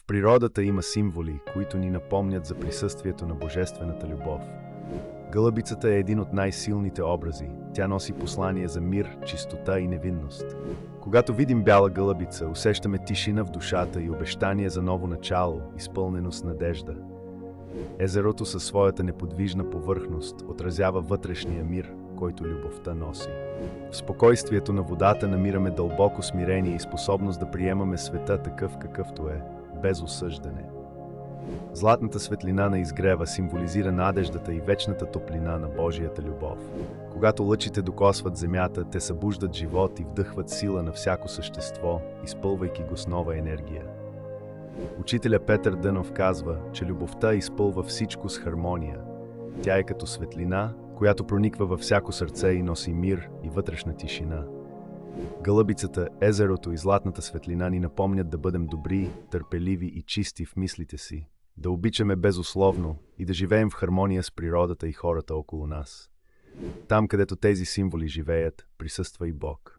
В природата има символи, които ни напомнят за присъствието на божествената любов. Гълъбицата е един от най-силните образи. Тя носи послание за мир, чистота и невинност. Когато видим бяла гълъбица, усещаме тишина в душата и обещание за ново начало, изпълнено с надежда. Езерото със своята неподвижна повърхност отразява вътрешния мир, който любовта носи. В спокойствието на водата намираме дълбоко смирение и способност да приемаме света такъв какъвто е, без осъждане. Златната светлина на изгрева символизира надеждата и вечната топлина на Божията любов. Когато лъчите докосват земята, те събуждат живот и вдъхват сила на всяко същество, изпълвайки го с нова енергия. Учителя Петър Дънов казва, че любовта изпълва всичко с хармония. Тя е като светлина, която прониква във всяко сърце и носи мир и вътрешна тишина. Гълъбицата, езерото и златната светлина ни напомнят да бъдем добри, търпеливи и чисти в мислите си, да обичаме безусловно и да живеем в хармония с природата и хората около нас. Там, където тези символи живеят, присъства и Бог.